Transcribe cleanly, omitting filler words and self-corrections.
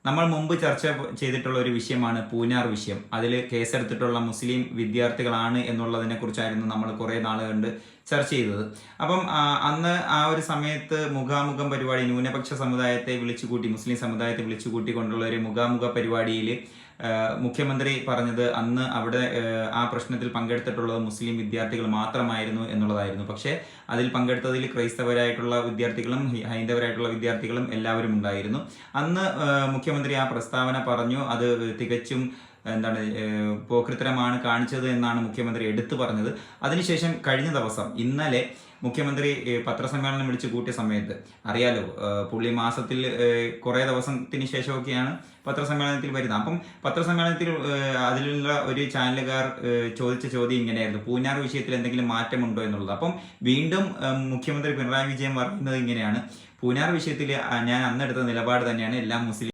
നമ്മൾ മുമ്പ് ചർച്ച ചെയ്തിട്ടുള്ള ഒരു വിഷയമാണ് പൂഞ്ഞാർ വിഷയം. അതിൽ കേസെടുത്തിട്ടുള്ള മുസ്ലിം വിദ്യാർത്ഥികളാണ് എന്നുള്ളതിനെ കുറിച്ചായിരുന്നു നമ്മൾ കുറേ നാൾ കണ്ട് ചർച്ച ചെയ്തത്. അപ്പം അന്ന് ആ ഒരു സമയത്ത് മുഖാമുഖം പരിപാടി, ന്യൂനപക്ഷ സമുദായത്തെ വിളിച്ചുകൂട്ടി, മുസ്ലിം സമുദായത്തെ വിളിച്ചുകൂട്ടിക്കൊണ്ടുള്ള ഒരു മുഖാമുഖ പരിപാടിയിൽ മുഖ്യമന്ത്രി പറഞ്ഞത് അന്ന് അവിടെ ആ പ്രശ്നത്തിൽ പങ്കെടുത്തിട്ടുള്ളത് മുസ്ലിം വിദ്യാർത്ഥികൾ മാത്രമായിരുന്നു എന്നുള്ളതായിരുന്നു. പക്ഷേ അതിൽ പങ്കെടുത്തതിൽ ക്രൈസ്തവരായിട്ടുള്ള വിദ്യാർത്ഥികളും ഹൈന്ദവരായിട്ടുള്ള വിദ്യാർത്ഥികളും എല്ലാവരും ഉണ്ടായിരുന്നു. അന്ന് മുഖ്യമന്ത്രി ആ പ്രസ്താവന പറഞ്ഞു. അത് തികച്ചും പോക്രിത്തരമാണ് കാണിച്ചത് എന്നാണ് മുഖ്യമന്ത്രി എടുത്തു പറഞ്ഞത്. അതിനുശേഷം കഴിഞ്ഞ ദിവസം ഇന്നലെ മുഖ്യമന്ത്രി പത്രസമ്മേളനം വിളിച്ചു കൂട്ടിയ സമയത്ത് അറിയാലോ, പുള്ളി മാസത്തിൽ കുറേ ദിവസത്തിന് ശേഷമൊക്കെയാണ് പത്രസമ്മേളനത്തിൽ വരുന്നത്. അപ്പം പത്രസമ്മേളനത്തിൽ അതിലുള്ള ഒരു ചാനലുകാർ ചോദിച്ച ചോദ്യം ഇങ്ങനെയായിരുന്നു: പൂഞ്ഞാർ വിഷയത്തിൽ എന്തെങ്കിലും മാറ്റമുണ്ടോ എന്നുള്ളത്. അപ്പം വീണ്ടും മുഖ്യമന്ത്രി പിണറായി വിജയൻ പറയുന്നത് ഇങ്ങനെയാണ്: പൂഞ്ഞാർ വിഷയത്തിൽ ഞാൻ അന്നെടുത്ത നിലപാട് തന്നെയാണ്, എല്ലാ മുസ്ലിം